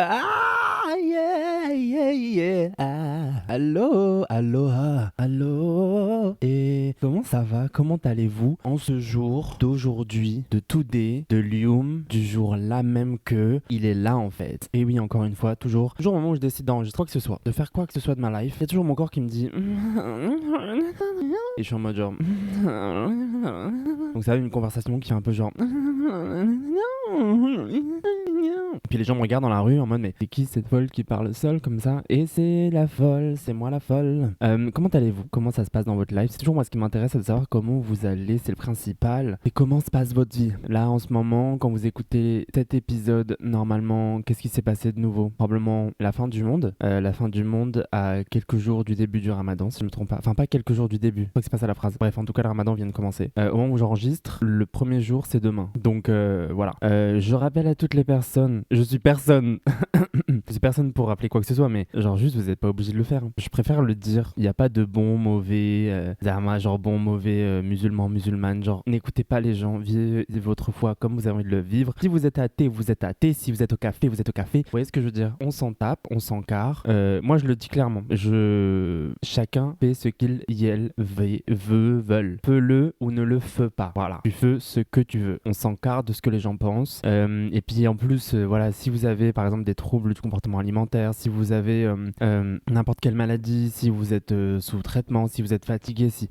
Ah, yeah, yeah, yeah. Ah, allô, aloha, allô. Et comment ça va? Comment allez-vous en ce jour d'aujourd'hui, de today, de Lium, du jour là même que il est là en fait. Et oui, encore une fois, toujours au moment où je décide d'enregistrer quoi que ce soit, de faire quoi que ce soit de ma life, il y a toujours mon corps qui me dit. Et je suis en mode genre. Donc ça a une conversation qui est un peu genre. Et puis les gens me regardent dans la rue en mode mais c'est qui cette folle qui parle seule comme ça? Et c'est la folle, c'est moi la folle. Comment allez-vous? Comment ça se passe dans votre life? C'est toujours moi ce qui m'intéresse, c'est de savoir comment vous allez, c'est le principal. Et comment se passe votre vie? Là en ce moment, quand vous écoutez cet épisode, normalement, qu'est-ce qui s'est passé de nouveau? Probablement la fin du monde. La fin du monde à quelques jours du début du Ramadan, si je me trompe pas. Enfin pas quelques jours du début, je crois que c'est pas ça la phrase. Bref, en tout cas le Ramadan vient de commencer. Au moment où j'enregistre, le premier jour c'est demain. Donc voilà. Je rappelle à toutes les personnes, je suis personne. Je suis personne pour rappeler quoi que ce soit, mais genre juste vous n'êtes pas obligé de le faire. Je préfère le dire. Il n'y a pas de bon, mauvais, genre bon, mauvais, musulman, musulmane. Genre n'écoutez pas les gens, vivez votre foi comme vous avez envie de le vivre. Si vous êtes athée, vous êtes athée. Si vous êtes au café, vous êtes au café. Vous voyez ce que je veux dire? On s'en tape, on s'en carre. Moi je le dis clairement. Chacun fait ce qu'il y elle veulent. Fais-le ou ne le fais pas. Voilà. Tu fais ce que tu veux. On s'en carre de ce que les gens pensent. Et puis en plus, voilà, si vous avez par exemple des troubles du comportement alimentaire, si vous avez n'importe quelle maladie, si vous êtes sous traitement, si vous êtes fatigué, si...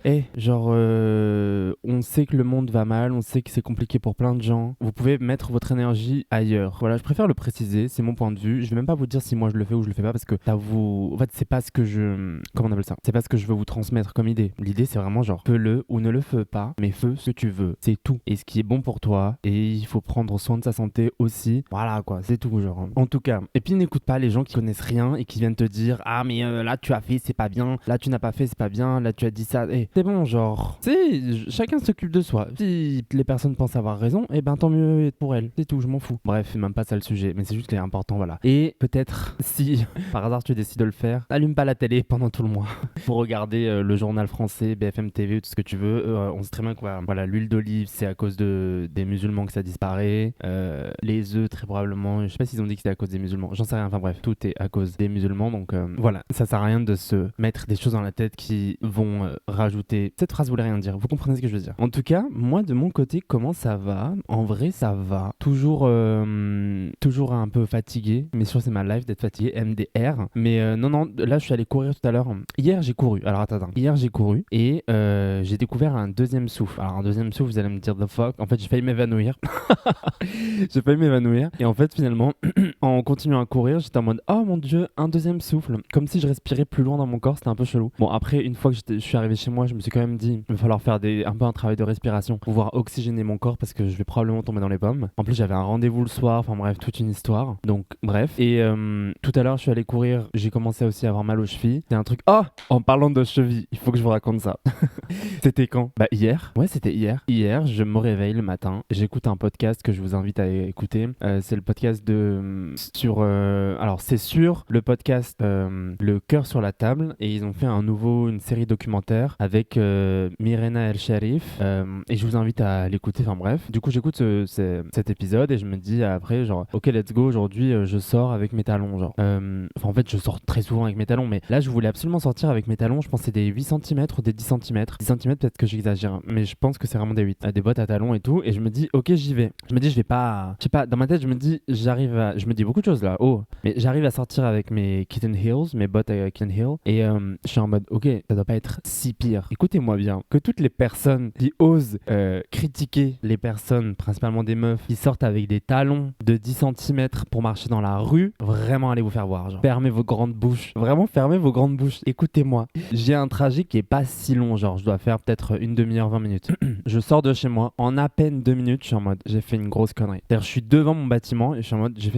on sait que le monde va mal, on sait que c'est compliqué pour plein de gens. Vous pouvez mettre votre énergie ailleurs. Voilà, je préfère le préciser, c'est mon point de vue. Je vais même pas vous dire si moi je le fais ou je le fais pas parce que ça vous... En fait, c'est pas ce que je... Comment on appelle ça? C'est pas ce que je veux vous transmettre comme idée. L'idée, c'est vraiment genre, fais-le ou ne le fais pas, mais fais ce que tu veux. C'est tout. Et ce qui est bon pour toi, et il faut prendre soin de sa santé aussi. Voilà quoi, c'est tout genre. En tout cas, et puis n'écoute pas les gens qui connaissent rien et qui viennent te dire ah mais là tu as fait c'est pas bien, là tu n'as pas fait c'est pas bien, là tu as dit ça. C'est bon genre, tu sais, chacun s'occupe de soi. Si les personnes pensent avoir raison, et ben tant mieux pour elles. C'est tout, je m'en fous. Bref, c'est même pas ça le sujet, mais c'est juste qu'il est important, voilà. Et peut-être si par hasard tu décides de le faire, n'allume pas la télé pendant tout le mois pour regarder le journal français, BFM TV, tout ce que tu veux. On sait très bien que voilà, l'huile d'olive c'est à cause des musulmans que ça disparaît. Les œufs très probablement, je sais pas s'ils ont dit que c'était à cause des musulmans, j'en sais rien, enfin bref, tout est à cause des musulmans, donc voilà, ça sert à rien de se mettre des choses dans la tête qui vont rajouter, cette phrase voulait rien dire, vous comprenez ce que je veux dire. En tout cas, moi de mon côté, comment ça va? En vrai ça va, toujours un peu fatigué, mais sûr c'est ma life d'être fatigué, MDR, mais non, là je suis allé courir tout à l'heure, hier j'ai couru, alors attends, hier j'ai couru et j'ai découvert un deuxième souffle. Alors un deuxième souffle, vous allez me dire the fuck, en fait j'ai failli m'évanouir. J'ai failli m'évanouir. Et en fait, finalement, en continuant à courir, j'étais en mode oh mon dieu, un deuxième souffle. Comme si je respirais plus loin dans mon corps, c'était un peu chelou. Bon, après, une fois que je suis arrivé chez moi, je me suis quand même dit il va falloir faire un peu un travail de respiration pour pouvoir oxygéner mon corps parce que je vais probablement tomber dans les pommes. En plus, j'avais un rendez-vous le soir, enfin bref, toute une histoire. Donc, bref. Et tout à l'heure, je suis allé courir, j'ai commencé aussi à avoir mal aux chevilles. C'est un truc. Oh, en parlant de chevilles, il faut que je vous raconte ça. C'était quand? Bah, hier. Ouais, c'était hier. Hier, je me réveille le matin, j'écoute un podcast que je vous invite à écouter. C'est le podcast alors c'est sur le podcast Le cœur sur la table et ils ont fait une série documentaire avec Myrena El Sharif et je vous invite à l'écouter. Enfin bref, du coup j'écoute cet épisode et je me dis après genre ok let's go, aujourd'hui je sors avec mes talons genre. En fait je sors très souvent avec mes talons, mais là je voulais absolument sortir avec mes talons. Je pense que c'est des 8 cm ou des 10 cm. 10 cm peut-être que j'exagère, mais je pense que c'est vraiment des 8, des bottes à talons et tout. Et je me dis ok j'y vais. Je me dis je vais pas, je sais pas, dans ma tête je me dis je me dis beaucoup de choses là, mais j'arrive à sortir avec mes kitten heels, mes bottes à kitten heel, et je suis en mode ok ça doit pas être si pire. Écoutez-moi bien, que toutes les personnes qui osent critiquer les personnes, principalement des meufs, qui sortent avec des talons de 10 cm pour marcher dans la rue, vraiment allez vous faire voir, genre fermez vos grandes bouches, vraiment fermez vos grandes bouches. Écoutez-moi, j'ai un trajet qui est pas si long, genre je dois faire peut-être une demi-heure, 20 minutes. Je sors de chez moi, en à peine 2 minutes, je suis en mode j'ai fait une grosse connerie. C'est-à-dire je suis devant mon bâtiment et je suis en mode j'ai fait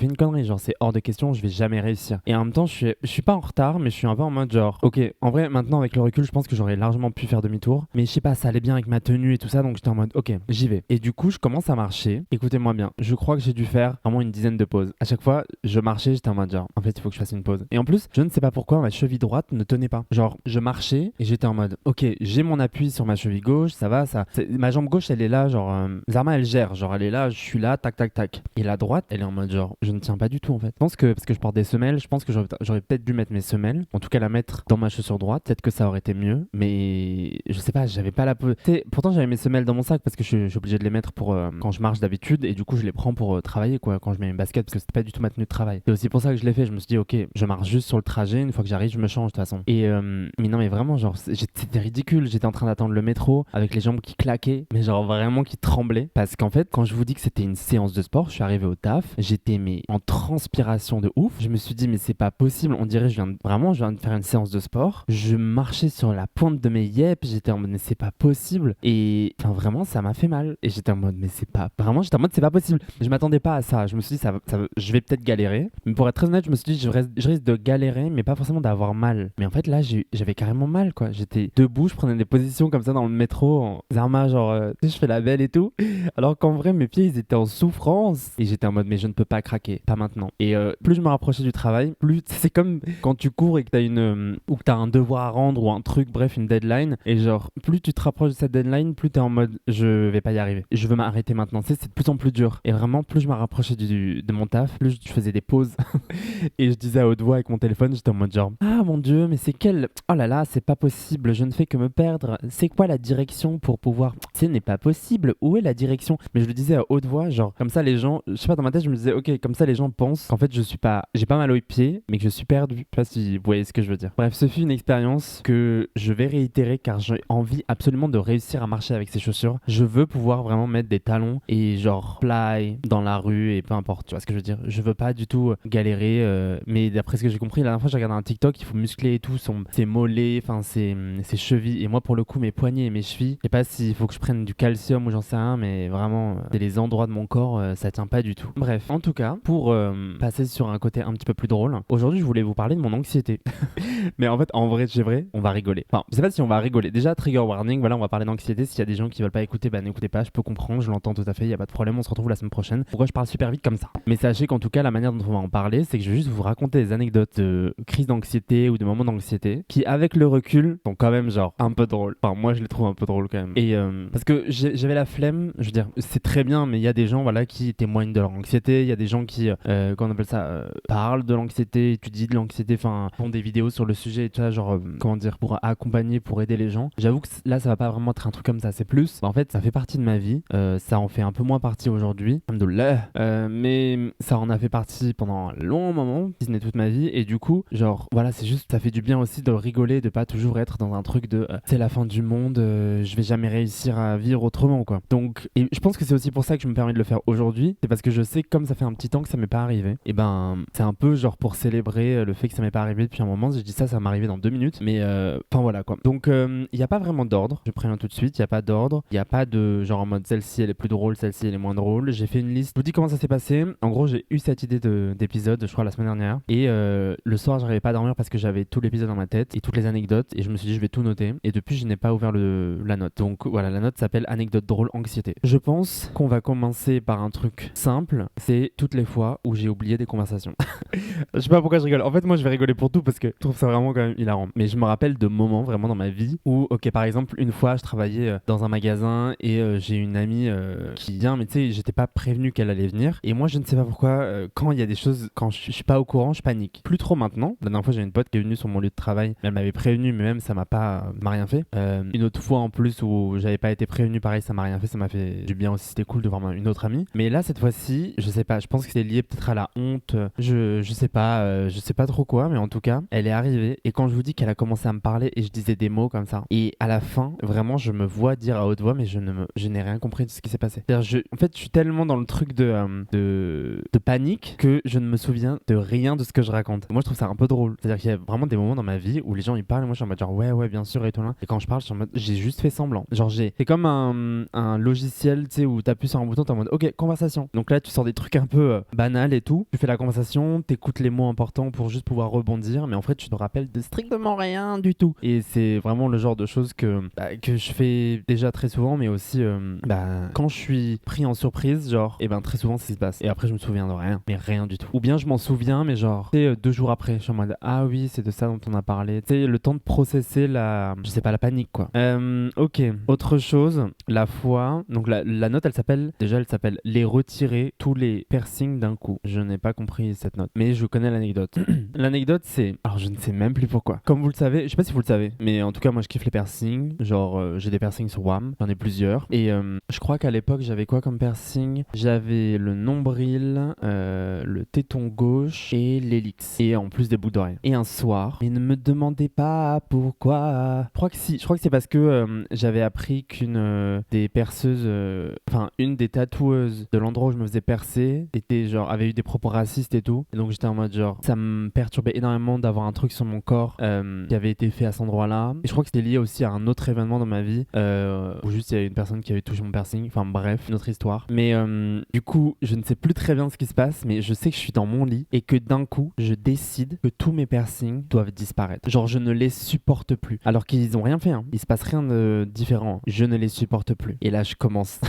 une connerie, genre c'est hors de question, je vais jamais réussir. Et en même temps je suis pas en retard, mais je suis un peu en mode genre ok, en vrai maintenant avec le recul je pense que j'aurais largement pu faire demi-tour, mais je sais pas, ça allait bien avec ma tenue et tout ça, donc j'étais en mode ok j'y vais. Et du coup je commence à marcher, écoutez-moi bien, je crois que j'ai dû faire vraiment une dizaine de pauses. À chaque fois je marchais, j'étais en mode genre en fait il faut que je fasse une pause. Et en plus je ne sais pas pourquoi ma cheville droite ne tenait pas, genre je marchais et j'étais en mode ok j'ai mon appui sur ma cheville gauche, ça va, ma jambe gauche elle est là, genre Zarma elle gère, genre elle est là, je suis là, tac, tac, tac. Et la droite, elle est en mode genre, je ne tiens pas du tout en fait. Je pense que, parce que je porte des semelles, je pense que j'aurais peut-être dû mettre mes semelles, en tout cas la mettre dans ma chaussure droite, peut-être que ça aurait été mieux, mais je sais pas, j'avais pas la peau. Pourtant j'avais mes semelles dans mon sac parce que je suis obligé de les mettre pour quand je marche d'habitude, et du coup je les prends pour travailler quoi, quand je mets mes baskets, parce que c'était pas du tout ma tenue de travail. C'est aussi pour ça que je l'ai fait, je me suis dit ok, je marche juste sur le trajet, une fois que j'arrive, je me change de toute façon. Et mais non, mais vraiment, genre, c'était ridicule, j'étais en train d'attendre le métro avec les jambes qui claquaient, mais genre vraiment qui tremblaient, parce qu'en fait, quand je vous dis que c'était une séance de sport, je suis arrivé au taf, j'étais mais en transpiration de ouf, je me suis dit mais c'est pas possible, on dirait je viens de faire une séance de sport, je marchais sur la pointe de mes yeux, j'étais en mode mais c'est pas possible, et enfin vraiment ça m'a fait mal, et j'étais en mode mais c'est pas, vraiment j'étais en mode c'est pas possible, je m'attendais pas à ça, je me suis dit je vais peut-être galérer, mais pour être très honnête je me suis dit je risque de galérer, mais pas forcément d'avoir mal, mais en fait là j'avais carrément mal quoi, j'étais debout, je prenais des positions comme ça dans le métro en Zarma, genre tu sais, je fais la belle et tout, alors qu'en vrai mes pieds ils étaient en souffrance, et j'étais en mode mais je ne peux pas craquer, pas maintenant. Et plus je me rapprochais du travail, plus c'est comme quand tu cours et que t'as ou que t'as un devoir à rendre ou un truc, bref une deadline, et genre plus tu te rapproches de cette deadline, plus t'es en mode je vais pas y arriver, je veux m'arrêter maintenant, tu sais, c'est de plus en plus dur, et vraiment plus je me rapprochais de mon taf, plus je faisais des pauses et je disais à haute voix avec mon téléphone, j'étais en mode genre ah mon dieu mais c'est quel, oh là là c'est pas possible, je ne fais que me perdre, c'est quoi la direction pour pouvoir, ce n'est pas possible, où est la direction, mais je le disais à haute voix, genre comme ça les gens, je sais pas, dans ma tête je me disais ok, comme ça les gens pensent qu'en fait j'ai pas mal aux pieds, mais que je suis perdu, je sais pas si vous voyez ce que je veux dire. Bref, ce fut une expérience que je vais réitérer car j'ai envie absolument de réussir à marcher avec ces chaussures, je veux pouvoir vraiment mettre des talons et genre fly dans la rue et peu importe, tu vois ce que je veux dire, je veux pas du tout galérer, mais d'après ce que j'ai compris, la dernière fois j'ai regardé un TikTok, il faut muscler et tout, ses mollets, enfin ses chevilles, et moi pour le coup mes poignets et mes chevilles, je sais pas s'il faut que je prenne du calcium ou j'en sais rien, mais vraiment c'est les endroits de mon corps, ça tient pas du tout. Bref, en tout cas, pour passer sur un côté un petit peu plus drôle, aujourd'hui je voulais vous parler de mon anxiété. Mais en fait, en vrai, c'est vrai, on va rigoler. Enfin, je sais pas si on va rigoler. Déjà, trigger warning, voilà, on va parler d'anxiété. S'il y a des gens qui veulent pas écouter, bah n'écoutez pas, je peux comprendre, je l'entends tout à fait, il y a pas de problème, on se retrouve la semaine prochaine. Pourquoi je parle super vite comme ça? Mais sachez qu'en tout cas, la manière dont on va en parler, c'est que je vais juste vous raconter des anecdotes de crise d'anxiété ou de moments d'anxiété qui, avec le recul, sont quand même genre un peu drôles. Enfin, moi, je les trouve un peu drôles quand même. Et parce que j'avais la flemme, je veux dire, c'est très bien, mais il y a des gens, voilà, qui témoignent de leur anxiété, il y a des gens qui, qu'on appelle ça, parlent de l'anxiété, étudient de l'anxiété, enfin, font des vidéos sur le sujet, tu vois, genre, comment dire, pour accompagner, pour aider les gens. J'avoue que là, ça va pas vraiment être un truc comme ça, c'est plus, bah, en fait, ça fait partie de ma vie, ça en fait un peu moins partie aujourd'hui, mais ça en a fait partie pendant un long moment, si ce n'est toute ma vie, et du coup, genre, voilà, c'est juste, ça fait du bien aussi de rigoler, de pas toujours être dans un truc de c'est la fin du monde, je vais jamais réussir à vivre autrement, quoi. Donc, et je pense que c'est aussi pour ça que je me permets de le faire aujourd'hui, c'est parce que je sais que comme ça fait un petit temps que ça m'est pas arrivé, et ben, c'est un peu genre pour célébrer le fait que ça m'est pas arrivé depuis un moment. Je dis ça va m'arriver dans 2 minutes, mais enfin voilà quoi. Donc il n'y a pas vraiment d'ordre, je préviens tout de suite, il n'y a pas d'ordre, il n'y a pas de genre en mode celle-ci elle est plus drôle, celle-ci elle est moins drôle. J'ai fait une liste, je vous dis comment ça s'est passé. En gros, j'ai eu cette idée d'épisode, je crois la semaine dernière, et le soir j'arrivais pas à dormir parce que j'avais tout l'épisode dans ma tête et toutes les anecdotes, et je me suis dit je vais tout noter, et depuis je n'ai pas ouvert la note. Donc voilà, la note s'appelle anecdote drôle anxiété. Je pense qu'on va commencer par un truc simple, c'est toutes les fois où j'ai oublié des conversations. Je sais pas pourquoi je rigole. En fait, moi, je vais rigoler pour tout parce que je trouve ça vraiment quand même hilarant. Mais je me rappelle de moments vraiment dans ma vie où, ok, par exemple, une fois, je travaillais dans un magasin et j'ai une amie qui vient, mais tu sais, j'étais pas prévenu qu'elle allait venir. Et moi, je ne sais pas pourquoi, quand il y a des choses, quand je suis pas au courant, je panique. Plus trop maintenant. La dernière fois, j'ai une pote qui est venue sur mon lieu de travail. Elle m'avait prévenu, mais même ça m'a rien fait. Une autre fois en plus où j'avais pas été prévenu, pareil, ça m'a rien fait. Ça m'a fait du bien aussi. C'était cool de voir une autre amie. Mais là, cette fois-ci, je sais pas. Je pense que c'est lié peut-être à la honte. Je sais pas trop quoi, mais en tout cas, elle est arrivée et quand je vous dis qu'elle a commencé à me parler et je disais des mots comme ça, et à la fin, vraiment, je me vois dire à haute voix, mais je n'ai rien compris de ce qui s'est passé. En fait, je suis tellement dans le truc de panique que je ne me souviens de rien de ce que je raconte. Moi, je trouve ça un peu drôle. C'est-à-dire qu'il y a vraiment des moments dans ma vie où les gens ils parlent et moi je suis en mode genre ouais, bien sûr et tout là. Et quand je parle, je suis en mode j'ai juste fait semblant. Genre c'est comme un logiciel, tu sais, où t'appuies sur un bouton, t'es en mode ok, conversation. Donc là, tu sors des trucs un peu banals et tout. Tu fais la conversation, t'écoutes les mots importants pour juste pouvoir rebondir, mais en fait tu n'auras rappelle de strictement rien du tout. Et c'est vraiment le genre de choses que je fais déjà très souvent, mais aussi quand je suis pris en surprise, genre, et ben très souvent c'est ce qui se passe. Et après je me souviens de rien, mais rien du tout. Ou bien je m'en souviens, mais genre, tu sais, 2 jours après, je suis en mode ah oui, c'est de ça dont on a parlé. Tu sais, le temps de processer je sais pas, la panique quoi. Ok, autre chose, la fois, donc la note elle s'appelle les retirer tous les piercings d'un coup. Je n'ai pas compris cette note, mais je connais l'anecdote. L'anecdote c'est, alors je ne sais même plus pourquoi. Comme vous le savez, je sais pas si vous le savez, mais en tout cas moi je kiffe les piercings. Genre j'ai des piercings sur WAM, j'en ai plusieurs. Et je crois qu'à l'époque j'avais quoi comme piercing? J'avais le nombril, le téton gauche et l'hélix. Et en plus des boucles d'oreilles. Et un soir, mais ne me demandez pas pourquoi. Je crois que c'est parce que j'avais appris qu'une des perceuses, une des tatoueuses de l'endroit où je me faisais percer avait eu des propos racistes et tout. Et donc j'étais en mode genre, ça me perturbait énormément d'avoir un truc sur mon corps qui avait été fait à cet endroit-là. Et je crois que c'était lié aussi à un autre événement dans ma vie où juste il y a une personne qui avait touché mon piercing. Enfin bref, une autre histoire. Mais du coup, je ne sais plus très bien ce qui se passe, mais je sais que je suis dans mon lit et que d'un coup, je décide que tous mes piercings doivent disparaître. Genre, je ne les supporte plus. Alors qu'ils ont rien fait, hein. Il se passe rien de différent. Je ne les supporte plus. Et là, je commence.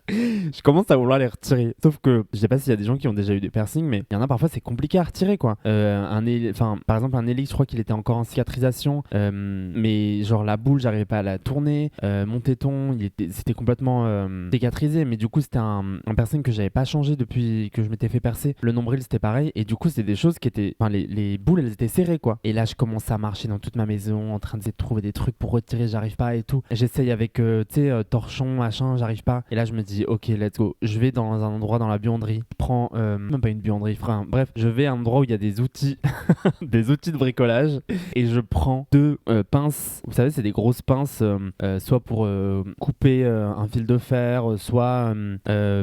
Je commence à vouloir les retirer. Sauf que je sais pas s'il y a des gens qui ont déjà eu des piercings, mais il y en a parfois, c'est compliqué à retirer quoi. Par exemple, un hélix, je crois qu'il était encore en cicatrisation, mais genre la boule, j'arrivais pas à la tourner. Mon téton, c'était complètement cicatrisé, mais du coup, c'était un piercing que j'avais pas changé depuis que je m'étais fait percer. Le nombril, c'était pareil, et du coup, c'était des choses qui étaient. Enfin, les boules, elles étaient serrées quoi. Et là, je commence à marcher dans toute ma maison, en train de trouver des trucs pour retirer, j'arrive pas et tout. J'essaye avec, torchon, machin, j'arrive pas. Et là, je me dis, ok, let's go. Je vais dans un endroit dans la buanderie. Je prends, même pas une buanderie, bref, je vais à un endroit où il y a des outils, des outils de bricolage, et je prends 2 pinces. Vous savez, c'est des grosses pinces, soit pour couper un fil de fer, soit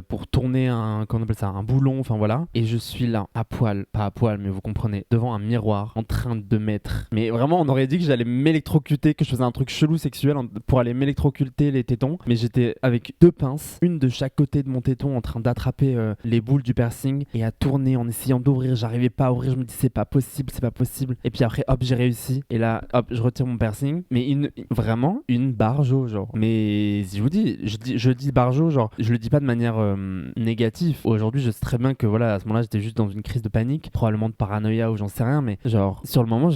pour tourner comment on appelle ça, un boulon, enfin voilà. Et je suis là, à poil, pas à poil, mais vous comprenez, devant un miroir, en train de mettre. Mais vraiment, on aurait dit que j'allais m'électrocuter, que je faisais un truc chelou sexuel pour aller m'électrocuter les tétons. Mais j'étais avec 2 pinces, une de chaque côté de mon téton, en train d'attraper les boules du piercing et à tourner en essayant d'ouvrir. J'arrivais pas à ouvrir, je me dis c'est pas possible, c'est pas possible. Et puis après, hop, j'ai réussi. Et là, hop, je retire mon piercing. Mais vraiment, une barjo, genre. Mais si je vous dis, je dis barjo, genre, je le dis pas de manière négative. Aujourd'hui, je sais très bien que voilà, à ce moment-là, j'étais juste dans une crise de panique, probablement de paranoïa ou j'en sais rien. Mais genre, sur le moment,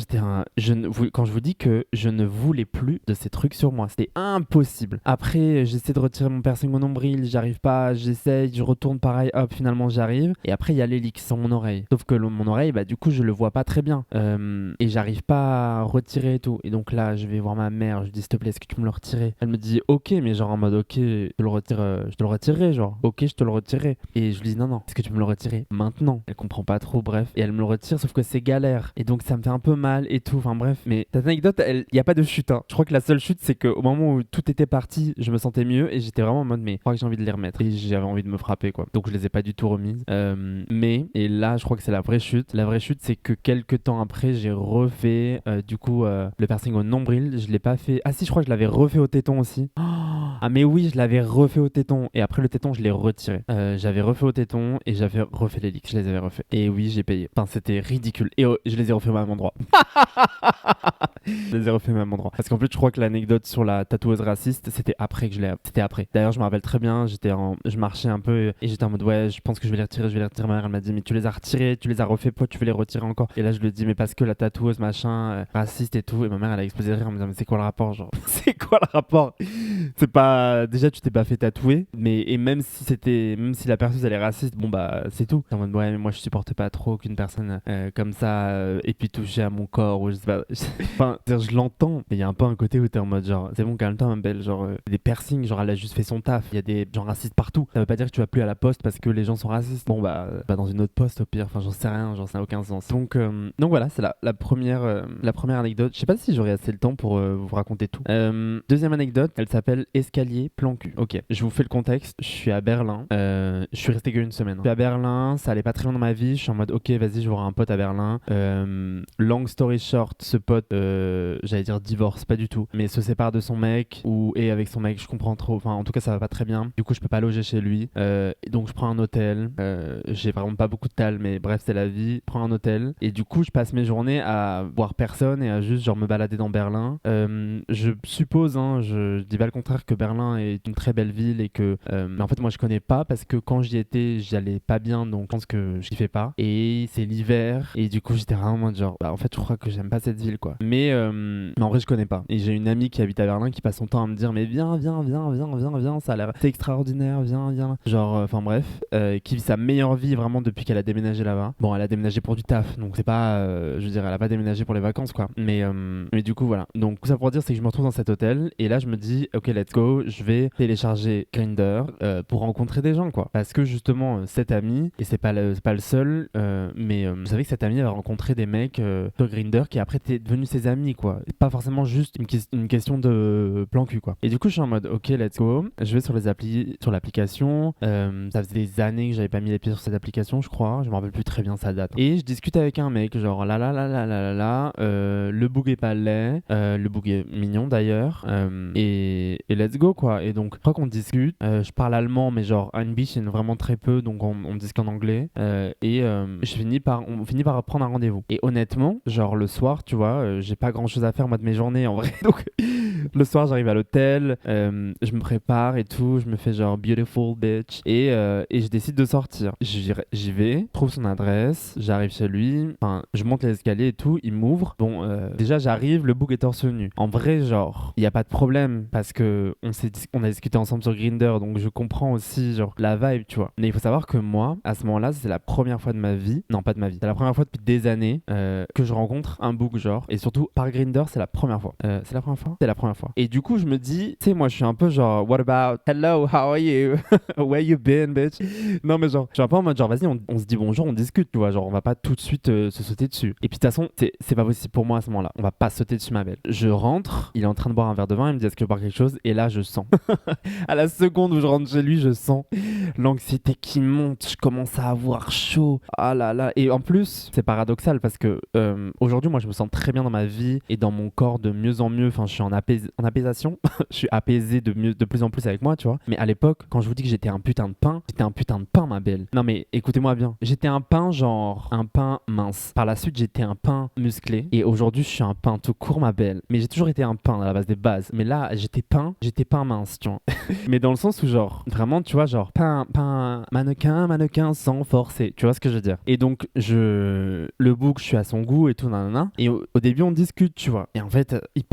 quand je vous dis que je ne voulais plus de ces trucs sur moi, c'était impossible. Après, j'essaie de retirer mon piercing au nombril, j'arrive pas, j'essaye, je retourne pareil, hop, finalement j'arrive. Et après, il y a l'hélix sur mon oreille. Sauf que mon oreille, bah du coup, je le vois pas très bien. Et j'arrive pas à retirer et tout. Et donc là, je vais voir ma mère, je dis s'il te plaît, est-ce que tu me le retirer? Elle me dit ok, mais genre en mode ok, je te le retirerai, genre ok, je te le retirerai. Et je lui dis non, est-ce que tu me le retirer maintenant? Elle comprend pas trop, bref. Et elle me le retire, sauf que c'est galère. Et donc ça me fait un peu mal et tout, enfin bref. Mais cette anecdote, il y a pas de chute, hein. Je crois que la seule chute, c'est qu'au moment où tout était parti, je me sentais mieux et j'étais vraiment en mode mais je crois que j'ai envie de les remettre. Et j'avais envie de me frapper quoi. Donc je les ai pas du tout remises. Et là, je crois que c'est la vraie chute. La vraie chute, c'est que quelques temps après, j'ai refait le piercing au nombril. Je l'ai pas fait. Ah si, je crois que je l'avais refait au téton aussi. Oh ah mais oui, je l'avais refait au téton. Et après le téton, je l'ai retiré. J'avais refait au téton et j'avais refait l'hélix. Je les avais refait. Et oui, j'ai payé. Enfin, c'était ridicule. Et je les ai refait au même endroit. Je les ai refait au même endroit. Parce qu'en plus, je crois que l'anecdote sur la tatoueuse raciste, c'était après que C'était après. D'ailleurs, je me rappelle très bien, je marchais un peu et j'étais en mode ouais, je pense que je vais les retirer. Ma mère, elle m'a dit mais tu les as retirés, tu les as refait, pourquoi tu veux les retirer encore? Et là, je lui ai dit mais parce que la tatoueuse machin, raciste et tout. Et ma mère, elle a explosé de rire en me disant mais c'est quoi le rapport, genre? C'est quoi le rapport? C'est pas. Déjà, tu t'es pas fait tatouer, et même si la personne elle est raciste, bon bah c'est tout. En mode ouais, mais moi je supporte pas trop qu'une personne comme ça et puis toucher à mon corps ou je sais pas. Enfin, je l'entends, mais il y a un peu un côté où t'es en mode genre c'est bon, calme-toi, ma belle. Genre des piercings, genre elle a juste fait son taf. Il y a des gens racistes partout. Ça veut pas dire que tu vas plus à la poste parce que les gens sont racistes. Bon bah dans une autre poste au pire. Enfin, j'en sais rien, ça n'a aucun sens. Donc voilà, c'est la première anecdote. Je sais pas si j'aurai assez le temps pour vous raconter tout. Deuxième anecdote, elle s'appelle Est-ce escaliers, plan cul. Ok, je vous fais le contexte. Je suis à Berlin. Je suis resté qu'une semaine. Je suis à Berlin, ça allait pas très loin dans ma vie. Je suis en mode, ok, vas-y, je vais voir un pote à Berlin. Long story short, ce pote, j'allais dire divorce, pas du tout, mais se sépare de son mec et avec son mec, je comprends trop. Enfin, en tout cas, ça va pas très bien. Du coup, je peux pas loger chez lui. Donc, je prends un hôtel. J'ai vraiment pas beaucoup de tal, mais bref, c'est la vie. Je prends un hôtel et du coup, je passe mes journées à voir personne et à juste genre me balader dans Berlin. Je suppose, hein, je dis pas le contraire, que Berlin est une très belle ville et que, mais en fait, moi, je connais pas parce que quand j'y étais, j'y allais pas bien, donc je pense que je kiffais pas. Et c'est l'hiver et du coup, j'étais vraiment en mode genre, bah, en fait, je crois que j'aime pas cette ville, quoi. Mais en vrai, je connais pas. Et j'ai une amie qui habite à Berlin qui passe son temps à me dire, mais viens, ça a l'air c'est extraordinaire, viens. Genre, enfin bref, qui vit sa meilleure vie vraiment depuis qu'elle a déménagé là-bas. Bon, elle a déménagé pour du taf, donc c'est pas, je veux dire, elle a pas déménagé pour les vacances, quoi. Mais du coup, voilà. Donc, tout ça pour dire, c'est que je me retrouve dans cet hôtel et là, je me dis, ok, let's go, je vais télécharger Grindr pour rencontrer des gens, quoi. Parce que justement, cette amie, et c'est pas le seul, mais vous savez que cette amie, elle va rencontrer des mecs sur Grindr qui après t'es devenu ses amis, quoi. Pas forcément juste une question de plan cul, quoi. Et du coup, je suis en mode, ok, let's go. Je vais sur l'application. Ça faisait des années que j'avais pas mis les pieds sur cette application, je crois. Je me rappelle plus très bien sa date. Et je discute avec un mec, genre le boug est pas laid, le boug est mignon d'ailleurs, et let's go, quoi. Et donc, je crois qu'on discute. Je parle allemand, mais genre un biche vraiment très peu, donc on discute en anglais. On finit par prendre un rendez-vous. Et honnêtement, genre le soir, tu vois, j'ai pas grand chose à faire moi de mes journées en vrai. Donc le soir, j'arrive à l'hôtel, je me prépare et tout, je me fais genre beautiful bitch et je décide de sortir. J'y vais, trouve son adresse, j'arrive chez lui, enfin, je monte les escaliers et tout, il m'ouvre. Bon, déjà j'arrive, le bouc est torse nu. En vrai, genre, il y a pas de problème parce que on a discuté ensemble sur Grindr, donc je comprends aussi genre la vibe, tu vois. Mais il faut savoir que moi, à ce moment-là, c'est la première fois de ma vie, non pas de ma vie, c'est la première fois depuis des années que je rencontre un bouc, genre, et surtout par Grindr, c'est la première fois. C'est la première fois. C'est la première fois. Et du coup, je me dis, tu sais, moi, je suis un peu genre, what about, hello, how are you, where you been, bitch. Non, mais genre, je suis un peu en mode genre, vas-y, on se dit bonjour, on discute, tu vois, genre, on va pas tout de suite se sauter dessus. Et puis de toute façon, c'est pas possible pour moi à ce moment-là. On va pas sauter dessus, ma belle. Je rentre, il est en train de boire un verre de vin, il me dit, est-ce que je bois quelque chose? Et là, je sens. À la seconde où je rentre chez lui, je sens l'anxiété qui monte, je commence à avoir chaud. Ah là là. Et en plus, c'est paradoxal parce que aujourd'hui, moi, je me sens très bien dans ma vie et dans mon corps de mieux en mieux. Enfin, je suis en apaisation. Je suis apaisé de plus en plus avec moi, tu vois. Mais à l'époque, quand je vous dis que j'étais un putain de pain, ma belle. Non, mais écoutez-moi bien. J'étais un pain, genre un pain mince. Par la suite, j'étais un pain musclé. Et aujourd'hui, je suis un pain tout court, ma belle. Mais j'ai toujours été un pain à la base des bases. Mais là, j'étais pain mince, tu vois. Mais dans le sens où, genre, vraiment, tu vois, genre, pain, mannequin sans forcer. Tu vois ce que je veux dire? Et donc, le bouc, je suis à son goût et tout, nanana. Et au début, on discute, tu vois. Et en fait, il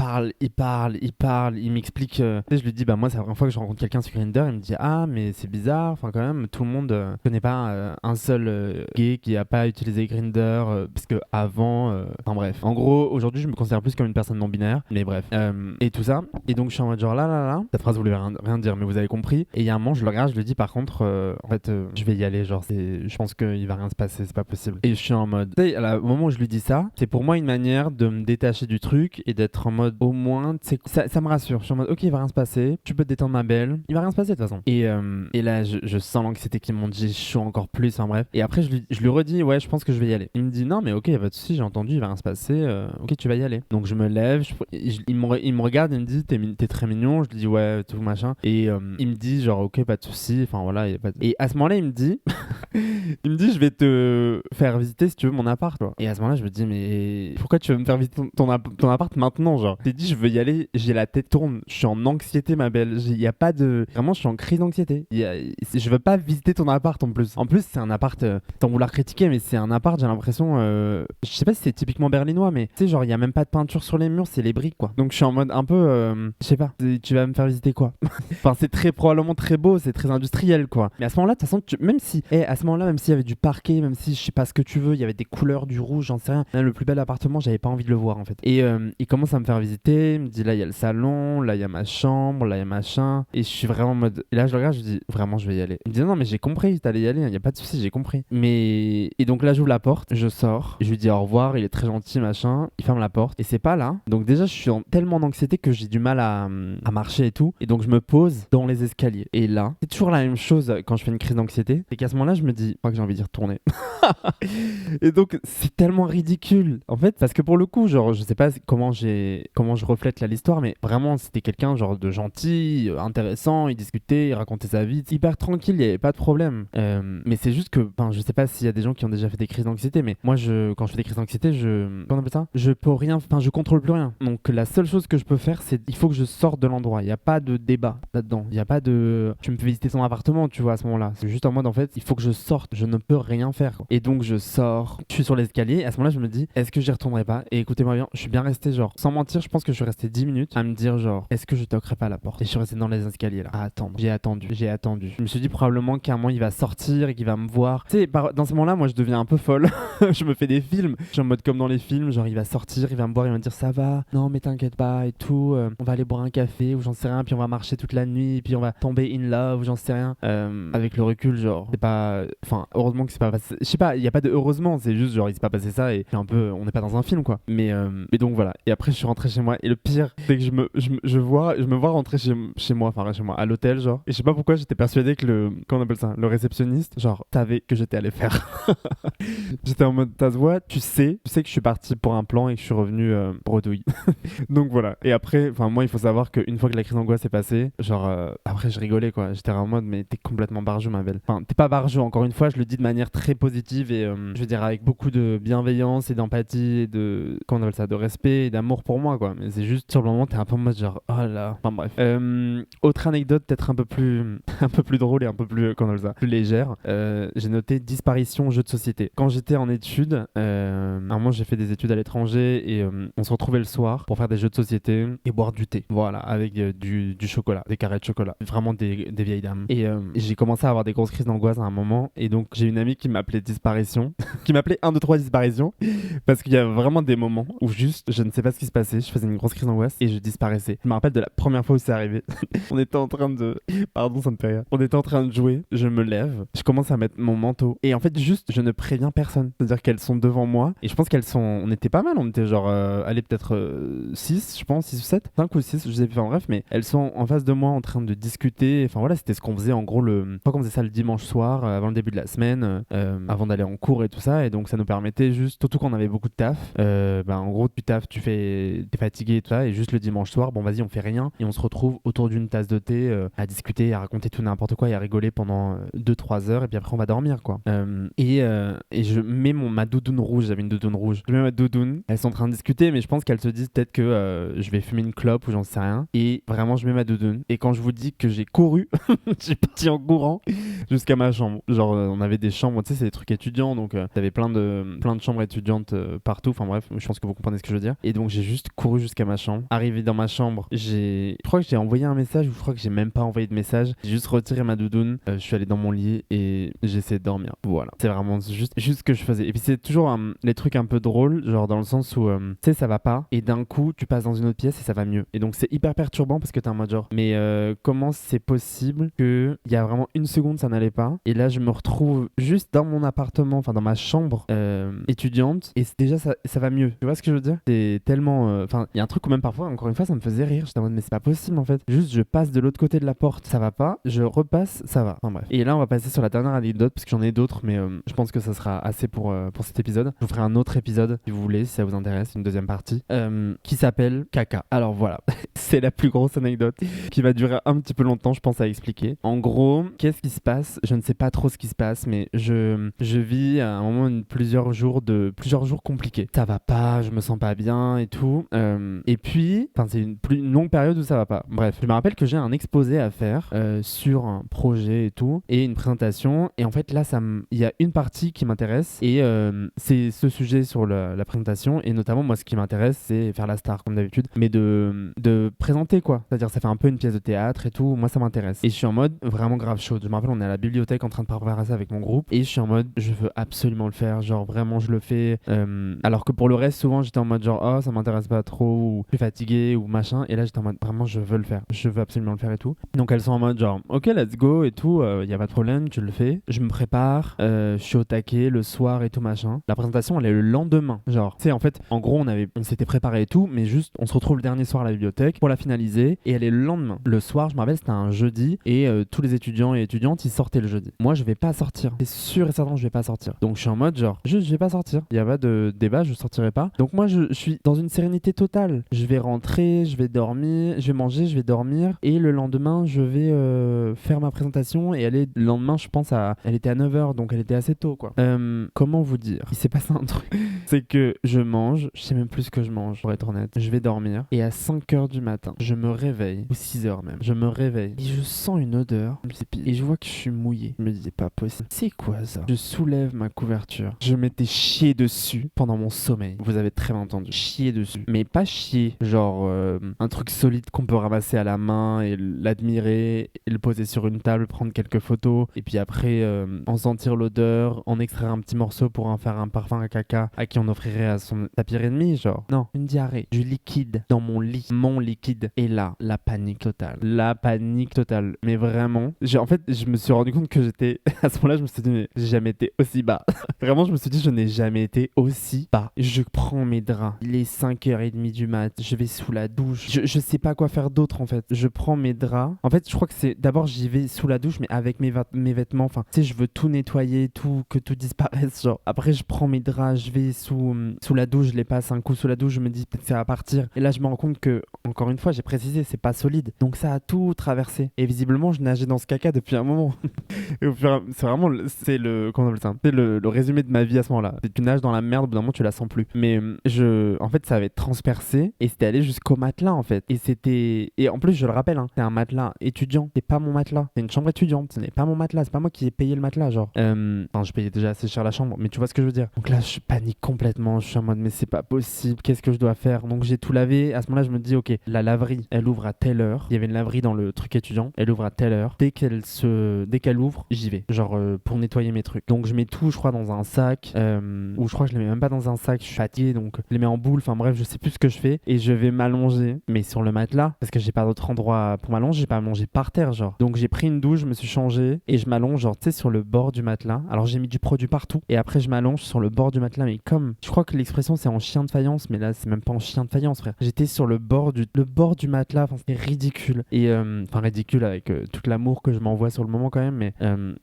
m'explique. Tu sais, je lui dis, bah, moi, c'est la première fois que je rencontre quelqu'un sur Grindr. Il me dit, ah, mais c'est bizarre. Enfin, quand même, tout le monde connaît pas un seul gay qui a pas utilisé Grindr. Parce que avant. Enfin, bref. En gros, aujourd'hui, je me considère plus comme une personne non-binaire. Mais bref. Et tout ça. Et donc, je suis en mode, genre, là. Cette phrase voulait rien dire, mais vous avez compris. Et il y a un moment, je le regarde, je lui dis, par contre, en fait, je vais y aller. Genre, je pense qu'il va rien se passer. C'est pas possible. Et je suis en mode. Tu sais, au moment où je lui dis ça, c'est pour moi une manière de me détacher du truc et d'être en mode, au moins, tu sais, ça me rassure. Je suis en mode, ok, il va rien se passer. Tu peux te détendre, ma belle. Il va rien se passer de toute façon. Et là, je sens l'anxiété qui monte. J'ai chaud encore plus. Enfin, bref. Et après, je lui redis, ouais, je pense que je vais y aller. Il me dit, non, mais ok, y a pas de souci, j'ai entendu, il va rien se passer. Ok, tu vas y aller. Donc, je me lève. Il me regarde, il me dit, t'es très mignon. Je lui dis, ouais, tout machin. Et il me dit, genre, ok, pas de souci. Enfin, voilà, y a pas de... Et à ce moment-là, il me dit, je vais te faire visiter si tu veux mon appart, quoi. Et à ce moment-là, je me dis, mais pourquoi tu veux me faire visiter ton appart maintenant, genre? Je t'ai dit, je veux y aller, j'ai la tête tourne, je suis en anxiété, ma belle. Il y a pas de... Vraiment, je suis en crise d'anxiété. Je veux pas visiter ton appart en plus. En plus, c'est un appart, sans vouloir critiquer, mais c'est un appart, j'ai l'impression, je sais pas si c'est typiquement berlinois, mais tu sais, genre, il y a même pas de peinture sur les murs, c'est les briques, quoi. Donc, je suis en mode un peu, je sais pas, tu vas me faire visiter quoi? Enfin, c'est probablement très beau, c'est très industriel, quoi. Mais à ce moment-là, de toute façon, même s'il y avait du parquet, même si je sais pas ce que tu veux, il y avait des couleurs, du rouge, j'en sais rien. Même le plus bel appartement, j'avais pas envie de le voir, en fait. Et il commence à me faire visiter, il me dit, là, il y a le salon, là, il y a ma chambre, là, il y a machin. Et je suis vraiment en mode... Et là, je le regarde, je dis, vraiment, je vais y aller. Il me dit, non, mais j'ai compris, t'allais y aller, il y a pas de souci, j'ai compris. Mais... Et donc là, j'ouvre la porte, je sors, je lui dis au revoir, il est très gentil, machin. Il ferme la porte, et c'est pas là. Donc déjà, je suis tellement en anxiété que j'ai du mal à marcher tout. Et donc je me pose dans les escaliers. Et là, c'est toujours la même chose quand je fais une crise d'anxiété. C'est qu'à ce moment-là, je me dis, je crois que j'ai envie d'y retourner. Et donc c'est tellement ridicule. En fait, parce que pour le coup, genre, je sais pas comment je reflète là l'histoire, mais vraiment, c'était quelqu'un genre de gentil, intéressant. Il discutait, il racontait sa vie, hyper tranquille, il y avait pas de problème. Mais c'est juste que, je sais pas s'il y a des gens qui ont déjà fait des crises d'anxiété, mais moi, quand je fais des crises d'anxiété, comment on appelle ça? Je peux rien, je contrôle plus rien. Donc la seule chose que je peux faire, c'est il faut que je sorte de l'endroit. Il y a pas de débat là-dedans. Il y a pas de, tu me fais visiter ton appartement, tu vois, à ce moment-là. C'est juste en mode, en fait, il faut que je sorte. Je ne peux rien faire, quoi. Et donc je sors, je suis sur l'escalier. À ce moment-là, je me dis, est-ce que j'y retournerai pas? Et écoutez-moi bien, je suis bien resté genre, sans mentir, je pense que je suis resté 10 minutes à me dire genre, est-ce que je toquerai pas à la porte? Et je suis resté dans les escaliers là, à attendre. J'ai attendu. Je me suis dit probablement qu'à un moment il va sortir et qu'il va me voir. Tu sais, dans ce moment-là, moi je deviens un peu folle. Je me fais des films. Je suis en mode comme dans les films, genre il va sortir, il va me voir, il va me dire ça va, non mais t'inquiète pas et tout, on va aller boire un café ou j'en sais rien, puis on va marcher toute la nuit, puis on va tomber in love ou j'en sais rien. Avec le recul, genre, c'est pas. Enfin, heureusement que c'est pas passé. Je sais pas, il y a pas de heureusement, c'est juste genre il s'est pas passé ça et un peu, on n'est pas dans un film quoi. Mais donc voilà. Et après, je suis rentré chez moi et le pire, c'est que je me vois rentrer chez moi, à l'hôtel, genre. Et je sais pas pourquoi j'étais persuadé que comment on appelle ça, le réceptionniste, genre, savait que j'étais allé faire. J'étais en mode, ça se voit, tu sais que je suis parti pour un plan et que je suis revenu bredouille. Donc voilà. Et après, moi, il faut savoir qu'une fois que la crise d'angoisse est passée, genre, après, je rigolais quoi. J'étais en mode, mais t'es complètement barjou, ma belle. Enfin, t'es pas barjou, encore une fois, je le dis de manière très positive et je veux dire avec beaucoup de bienveillance et d'empathie et comment on appelle ça, de respect et d'amour pour moi quoi. Mais c'est juste, sur le moment, t'es un peu en mode genre, oh là. Enfin bref. Autre anecdote, peut-être un peu plus drôle et un peu plus, comment on appelle ça, plus légère. J'ai noté disparition jeu de société. Quand j'étais en études, à un moment, j'ai fait des études à l'étranger et on se retrouvait le soir pour faire des jeux de société et boire du thé. Voilà, avec du chocolat, des carrés de chocolat. Vraiment des vieilles dames. Et j'ai commencé à avoir des grosses crises d'angoisse à un moment. Et donc, j'ai une amie qui m'appelait disparition, qui m'appelait 1, 2, 3 disparition. Parce qu'il y a vraiment des moments où juste, je ne sais pas ce qui se passait. Je faisais une grosse crise d'angoisse et je disparaissais. Je me rappelle de la première fois où c'est arrivé. On était en train de. Pardon, ça me fait rire. On était en train de jouer. Je me lève. Je commence à mettre mon manteau. Et en fait, juste, je ne préviens personne. C'est-à-dire qu'elles sont devant moi. Et je pense qu'elles sont. On était pas mal. On était genre. Allez, peut-être 6, je pense. 6 ou 7. 5 ou 6, je sais plus. En bref, mais elles sont en face de moi en train de discuter. Enfin voilà, c'était ce qu'on faisait en gros je crois qu'on faisait ça le dimanche soir, avant le début de la semaine, avant d'aller en cours et tout ça. Et donc, ça nous permettait juste. Surtout quand on avait beaucoup de taf. En gros, tu taffes, t'es fatigué et tout ça. Et juste le dimanche soir, bon, vas-y, on fait rien. Et on se retrouve autour d'une tasse de thé à discuter, à raconter tout n'importe quoi et à rigoler pendant 2-3 heures. Et puis après, on va dormir, quoi. Et je mets ma doudoune rouge. J'avais une doudoune rouge. Je mets ma doudoune. Elles sont en train de discuter, mais je pense qu'elles se disent peut-être que je vais fumer une clope ou j'en sais rien. Et vraiment, je mets ma doudoune. Et quand je vous dis que j'ai couru, j'ai parti en courant jusqu'à ma chambre. Genre, on avait des chambres, tu sais, c'est des trucs étudiants. Donc, t'avais plein de chambres étudiantes partout. Enfin bref, je pense que vous comprenez ce que je veux dire. Et donc, j'ai juste couru jusqu'à ma chambre. Arrivé dans ma chambre, je crois que j'ai envoyé un message ou je crois que j'ai même pas envoyé de message. J'ai juste retiré ma doudoune. Je suis allé dans mon lit et j'ai essayé de dormir. Voilà. C'est vraiment juste ce que je faisais. Et puis, c'est toujours les trucs un peu drôles, genre dans le sens où, tu sais, ça va pas. Et d'un coup, tu passes dans une autre pièce et ça va mieux. Et donc, c'est hyper perturbant parce que t'es en mode genre, mais comment c'est possible qu'il y a vraiment une seconde, ça n'allait pas. Et là, je me retrouve juste dans mon appartement, enfin dans ma chambre étudiante. Et déjà, ça va mieux. Tu vois ce que je veux dire? C'est tellement. Enfin, il y a un truc où même parfois, encore une fois, ça me faisait rire. J'étais en mode, mais c'est pas possible en fait. Juste, je passe de l'autre côté de la porte, ça va pas. Je repasse, ça va. Enfin bref. Et là, on va passer sur la dernière anecdote parce que j'en ai d'autres, mais je pense que ça sera assez pour cet épisode. Je vous ferai un autre épisode si vous voulez, si ça vous intéresse, une deuxième partie, qui s'appelle Caca. Alors voilà, c'est la plus grosse anecdote qui va durer un petit peu longtemps, je pense, à expliquer. En gros, qu'est-ce qui se passe? Je ne sais pas trop ce qui se passe, mais je vis à un moment plusieurs jours compliqués. Ça va pas, je me sens pas bien et tout. Et puis, c'est une longue période où ça va pas. Bref, je me rappelle que j'ai un exposé à faire sur un projet et tout, et une présentation. Et en fait, là, il y a une partie qui m'intéresse, et c'est ce sujet sur la présentation. Et notamment, moi, ce qui m'intéresse, c'est faire la star, comme d'habitude, mais de présenter, quoi. C'est-à-dire, ça fait un peu une pièce de théâtre et tout. Moi, ça m'intéresse. Et je suis en mode vraiment grave chaud. Je me rappelle, on est à la bibliothèque en train de préparer ça avec mon groupe, et je suis en mode, je veux absolument le faire. Genre, vraiment, je le fais. Alors que pour le reste, souvent, j'étais en mode genre, oh, ça m'intéresse pas trop, ou je suis fatigué, ou machin. Et là, j'étais en mode, vraiment, je veux le faire. Je veux absolument le faire et tout. Donc, elles sont en mode genre, ok, let's go et tout. Y a pas de problème, tu le fais. Je me prépare. Je suis au taquet le soir et tout, machin. La présentation, elle est le lendemain. Genre, tu sais, en fait, en gros, on s'était préparé et tout, mais juste, on se retrouve le dernier soir à la bibliothèque. pour la finaliser et elle est le lendemain. Le soir, je me rappelle, c'était un jeudi et tous les étudiants et étudiantes, ils sortaient le jeudi. Moi, je vais pas sortir. C'est sûr et certain que je vais pas sortir. Donc, je suis en mode genre, juste, je vais pas sortir. Il y a pas de débat, je sortirai pas. Donc, moi, je suis dans une sérénité totale. Je vais rentrer, je vais dormir, je vais manger, je vais dormir et le lendemain, je vais faire ma présentation et elle est le lendemain, je pense elle était à 9h, donc elle était assez tôt, quoi. Comment vous dire? Il s'est passé un truc. C'est que je mange, je sais même plus ce que je mange, pour être honnête. Je vais dormir et à 5h du matin, je me réveille, ou 6h même, je me réveille et je sens une odeur et je vois que je suis mouillé. Je me dis, c'est pas possible. C'est quoi ça? Je soulève ma couverture. Je m'étais chié dessus pendant mon sommeil. Vous avez très bien entendu. Chier dessus. Mais pas chier, genre un truc solide qu'on peut ramasser à la main et l'admirer et le poser sur une table, prendre quelques photos et puis après en sentir l'odeur, en extraire un petit morceau pour en faire un parfum à caca à qui on offrirait à sa pire ennemi, genre. Non, une diarrhée. Du liquide dans mon lit. Mon liquide. Et là, la panique totale. La panique totale. Mais vraiment, en fait, je me suis rendu compte que j'étais... À ce moment-là, je me suis dit, mais j'ai jamais été aussi bas. Vraiment, je me suis dit, je n'ai jamais été aussi bas. Je prends mes draps. Il est 5h30 du mat. Je vais sous la douche. Je sais pas quoi faire d'autre, en fait. Je prends mes draps. En fait, je crois que c'est... D'abord, j'y vais sous la douche, mais avec mes vêtements. Enfin, tu sais, je veux tout nettoyer, que tout disparaisse. Genre, après, je prends mes draps, je vais sous la douche, je les passe un coup sous la douche, je me dis peut-être que ça va partir. Et là, je me rends compte que, encore une fois, j'ai précisé, c'est pas solide. Donc, ça a tout traversé. Et visiblement, je nageais dans ce caca depuis un moment. C'est vraiment, comment on appelle ça? C'est le résumé de ma vie à ce moment-là. Tu nages dans la merde, au bout d'un moment, tu la sens plus. Mais en fait, ça avait transpercé et c'était allé jusqu'au matelas, en fait. Et en plus, je le rappelle, hein, c'est un matelas étudiant. C'est pas mon matelas. C'est une chambre étudiante. Ce n'est pas mon matelas. C'est pas moi qui ai payé le matelas, genre. Enfin, je payais déjà assez cher la chambre, mais tu vois ce que je veux dire. Donc là, je panique complètement. Je suis en mode, mais c'est pas possible. Qu'est-ce que je dois faire? Donc j'ai tout lavé. À ce moment-là, je me dis, ok, la laverie, elle ouvre à telle heure. Il y avait une laverie dans le truc étudiant. Elle ouvre à telle heure. Dès qu'elle ouvre, j'y vais. Genre pour nettoyer mes trucs. Donc je mets tout, je crois, dans un sac. Ou je crois que je les mets même pas dans un sac. Je suis fatigué, donc je les mets en boule. Enfin bref, je sais plus ce que je fais. Et je vais m'allonger, mais sur le matelas, parce que j'ai pas d'autre endroit pour m'allonger. J'ai pas m'allonger par terre, genre. Donc j'ai pris une douche, je me suis changé et je m'allonge, genre, tu sais, sur le bord du matelas. Alors j'ai mis du produit partout et après je m'allonge sur le bord du matelas, mais comme je crois que l'expression c'est en chien de faïence, mais là c'est même pas en chien de faïence, frère. J'étais sur le bord du matelas, enfin c'était ridicule. Et enfin ridicule avec tout l'amour que je m'envoie sur le moment quand même, mais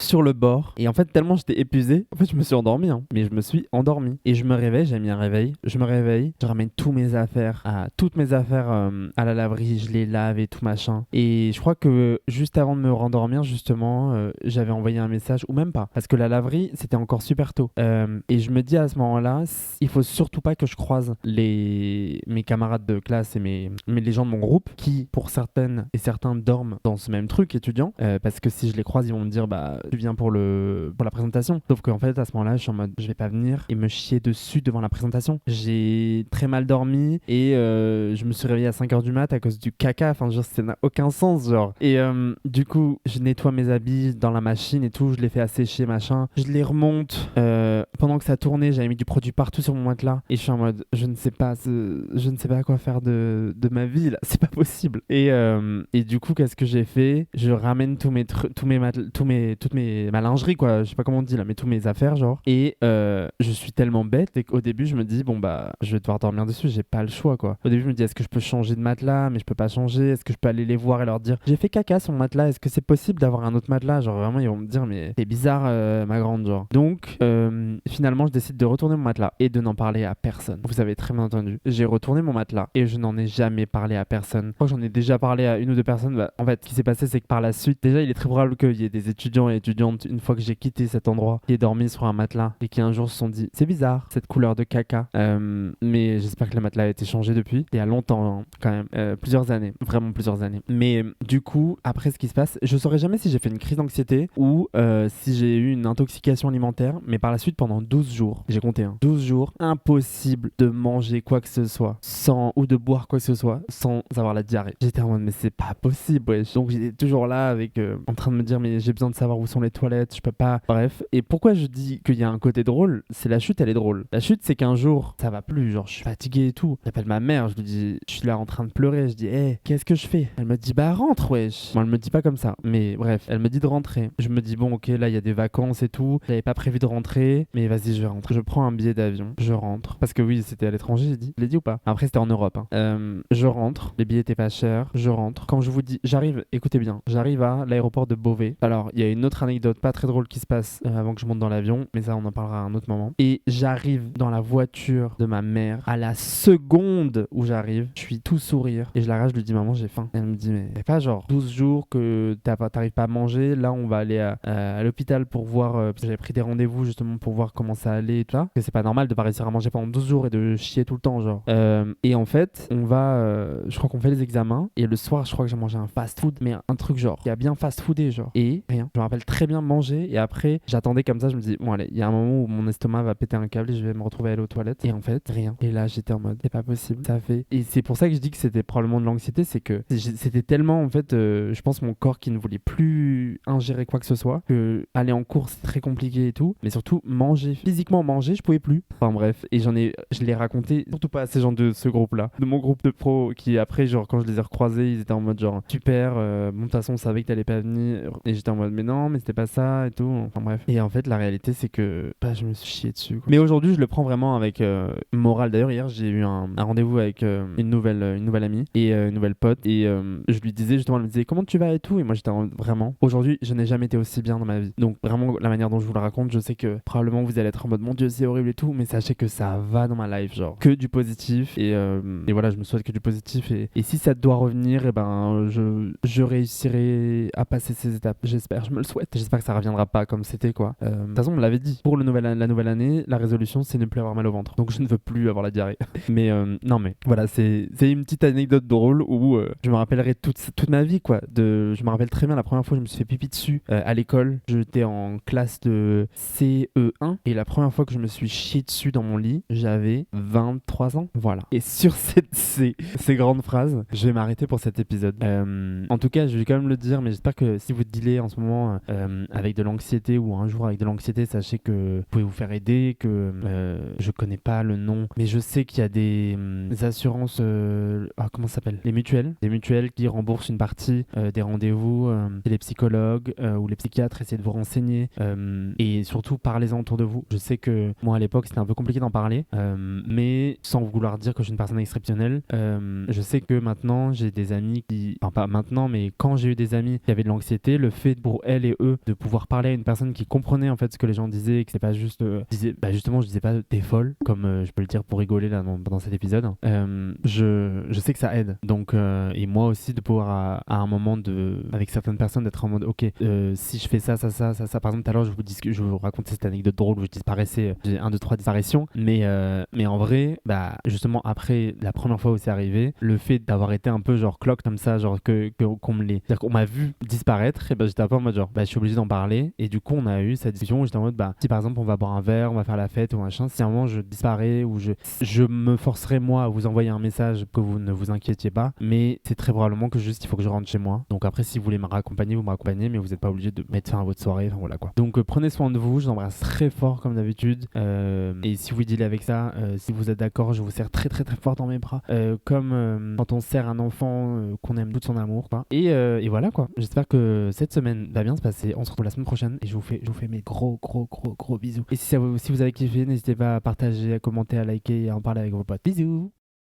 sur le bord. Et en fait, tellement j'étais épuisé, en fait je me suis endormi, hein. Mais je me suis endormi et je me réveille, j'ai mis un réveil, je me réveille, je ramène toutes mes affaires à la laverie, je les lave et tout machin. Et je crois que juste avant de me rendormir, justement, j'avais envoyé un message, ou même pas, parce que la laverie, c'était encore super tôt. Et je me dis à ce moment-là, il faut surtout pas que je croise mes camarades de classe et les gens de mon groupe, qui, pour certaines et certains, dorment dans ce même truc étudiant, parce que si je les croise, ils vont me dire, bah, tu viens pour la présentation. Sauf qu'en fait, à ce moment-là, je suis en mode, je vais pas venir et me chier dessus devant la présentation. J'ai très mal dormi et je me suis réveillé à 5h du mat à cause du caca. Enfin, genre, ça n'a aucun sens, genre. Et du coup, je nettoie mes habits dans la machine et tout, je les fais assécher, machin. Je les remonte. Pendant que ça tournait, j'avais mis du produit partout sur mon matelas et je suis en mode, je ne sais pas quoi faire de ma vie là, c'est pas possible. Et du coup, qu'est-ce que j'ai fait? Je ramène toute ma lingerie, quoi, je sais pas comment on dit là, mais toutes mes affaires, genre. Et je suis tellement bête et qu'au début, je me dis, bon bah, je vais devoir dormir dessus, j'ai pas le choix, quoi. Au début, je me dis, est-ce que je peux changer de matelas? Mais je peux pas changer. Est-ce que je peux aller les voir et leur dire, j'ai fait caca sur mon matelas, est-ce que c'est possible d'avoir un autre matelas? Genre vraiment, ils vont me dire, mais c'est bizarre, ma grande, genre. Donc, finalement, je décide de retourner mon matelas et de n'en parler à personne. Vous avez très bien entendu. J'ai retourné mon matelas et je n'en ai jamais parlé à personne. Je crois que j'en ai déjà parlé à une ou deux personnes. Bah, en fait, ce qui s'est passé, c'est que par la suite, déjà, il est très probable qu'il y ait des étudiants et étudiantes, une fois que j'ai quitté cet endroit, qui aient dormi sur un matelas et qui un jour se sont dit, c'est bizarre, cette couleur de caca. Mais j'espère que le matelas a été changé depuis. Il y a longtemps, hein, quand même. Plusieurs années. Vraiment plusieurs années. Mais du coup, après ce qui se passe, je saurais jamais si j'ai fait une crise d'anxiété ou si j'ai eu une intoxication alimentaire. Mais par la suite, pendant 12 jours, j'ai compté, hein, 12 jours, impossible de manger quoi que ce soit ou de boire quoi que ce soit sans avoir la diarrhée. J'étais en mode, mais c'est pas possible, wesh. Donc j'étais toujours là avec en train de me dire, mais j'ai besoin de savoir où sont les toilettes, je peux pas. Bref. Et pourquoi je dis qu'il y a un côté drôle? C'est la chute, elle est drôle. La chute, c'est qu'un jour, ça va plus, genre je suis fatigué et tout. J'appelle ma mère, je lui dis, je suis là en train de pleurer, je dis, hé, qu'est-ce que je fais? Elle me dit, bah rentre, wesh. Bon, elle me dit pas comme ça, mais bref, elle me dit de rentrer. Je me dis, bon, ok, là il y a des vacances et tout, j'avais pas prévu de rentrer, mais vas-y, je vais rentrer. Je prends un billet d'avion, je rentre. Parce que oui, c'était à l'étranger, j'ai dit. Je l'ai dit ou pas? Après, c'était en Europe, hein. Je rentre. rentre, les billets étaient pas chers, je rentre. Quand je vous dis, j'arrive, écoutez bien, j'arrive à l'aéroport de Beauvais. Alors, il y a une autre anecdote pas très drôle qui se passe avant que je monte dans l'avion, mais ça, on en parlera à un autre moment. Et j'arrive dans la voiture de ma mère. À la seconde où j'arrive, je suis tout sourire. Et je la rage, je lui dis, maman, j'ai faim. Et elle me dit, mais c'est pas genre 12 jours que t'arrives pas à manger. Là, on va aller à l'hôpital pour voir, parce que j'avais pris des rendez-vous justement pour voir comment ça allait et tout ça. Parce que c'est pas normal de pas réussir à manger pendant 12 jours et de chier tout le temps, genre. Et en fait, on va, je crois qu'on fait les examens. Et le soir, je crois que j'ai mangé un fast-food, mais un truc genre, qui a bien fast-foodé, genre. Et rien. Je me rappelle très bien manger. Et après, j'attendais comme ça. Je me dis, bon, allez, il y a un moment où mon estomac va péter un câble et je vais me retrouver à aller aux toilettes. Et en fait, rien. Et là, j'étais en mode, c'est pas possible. Ça fait. Et c'est pour ça que je dis que c'était probablement de l'anxiété. C'est que c'était tellement, en fait, je pense, mon corps qui ne voulait plus ingérer quoi que ce soit. Que aller en cours, c'est très compliqué et tout. Mais surtout, manger, physiquement manger, je pouvais plus. Enfin bref. Et je l'ai raconté, surtout pas à ces gens de ce groupe-là. De mon groupe de pros qui, après, genre, quand je les ai recroisés, ils étaient en mode, genre, super, bon, de toute façon, on savait que t'allais pas venir. Et j'étais en mode, mais non, mais c'était pas ça et tout. Enfin bref. Et en fait, la réalité, c'est que, bah, je me suis chié dessus, quoi. Mais aujourd'hui, je le prends vraiment avec morale. D'ailleurs, hier, j'ai eu un rendez-vous avec une nouvelle amie et une nouvelle pote. Et je lui disais, justement, elle me disait, comment tu vas et tout. Et moi, j'étais en mode, vraiment, aujourd'hui, je n'ai jamais été aussi bien dans ma vie. Donc, vraiment, la manière dont je vous le raconte, je sais que probablement vous allez être en mode, mon Dieu, c'est horrible et tout. Mais sachez que ça va dans ma life, genre, que du positif. Et voilà, je me souhaite que du positif. Et si ça doit revenir, et ben, je réussirai à passer ces étapes. J'espère, je me le souhaite. J'espère que ça reviendra pas comme c'était, quoi. De toute façon, on me l'avait dit. Pour la nouvelle année, la résolution, c'est ne plus avoir mal au ventre. Donc, je ne veux plus avoir la diarrhée. Mais non, mais voilà, c'est une petite anecdote drôle où je me rappellerai toute ma vie, quoi. Je me rappelle très bien la première fois que je me suis fait pipi dessus à l'école. J'étais en classe de CE1 et la première fois que je me suis chié dessus dans mon lit, j'avais 23 ans. Voilà. Et sur ces grandes phrases, je vais m'arrêter pour cet épisode. En tout cas, je vais quand même le dire, mais j'espère que si vous dealez en ce moment avec de l'anxiété ou un jour avec de l'anxiété, sachez que vous pouvez vous faire aider, que je connais pas le nom, mais je sais qu'il y a des assurances, comment ça s'appelle? Les mutuelles. Des mutuelles qui remboursent une partie des rendez-vous chez les psychologues ou les psychiatres, essayez de vous renseigner et surtout parlez-en autour de vous. Je sais que moi à l'époque c'était un peu compliqué d'en parler, mais sans vouloir dire que je suis une personne exceptionnelle, je sais que maintenant j'ai des amis qui, enfin pas maintenant, mais quand j'ai eu des amis qui avaient de l'anxiété, le fait pour elles et eux de pouvoir parler à une personne qui comprenait en fait ce que les gens disaient et que c'est pas juste, justement je disais pas t'es folle comme je peux le dire pour rigoler là dans cet épisode, je sais que ça aide. Donc et moi aussi de pouvoir à un moment avec certaines personnes d'être en mode ok, si je fais ça par exemple tout à l'heure je vous racontais cette anecdote drôle où je disparaissais, j'ai 1, 2, 3 disparitions, mais en vrai bah justement après la première fois où c'est arrivé, le fait d'avoir été un peu genre cloque comme ça, genre qu'on me c'est-à-dire qu'on m'a vu disparaître, et ben j'étais un peu en mode genre bah je suis obligé d'en parler, et du coup on a eu cette discussion où j'étais en mode bah si par exemple on va boire un verre, on va faire la fête ou machin, si à un moment je disparais ou je me forcerai moi à vous envoyer un message que vous ne vous inquiétiez pas, mais c'est très probablement que juste il faut que je rentre chez moi. Donc après si vous voulez me raccompagner, vous me raccompagnez, mais vous n'êtes pas obligé de mettre fin à votre soirée, enfin voilà quoi. Donc prenez soin de vous, je vous embrasse très fort comme d'habitude, et si vous dealez avec ça, si vous êtes d'accord, je vous serre très très très fort dans mes bras, comme quand on serre un enfant qu'on aime tout son amour quoi. Et voilà quoi, j'espère que cette semaine va bien se passer. On se retrouve la semaine prochaine et je vous fais mes gros bisous. Et si vous avez kiffé, n'hésitez pas à partager, à commenter, à liker et à en parler avec vos potes. Bisous.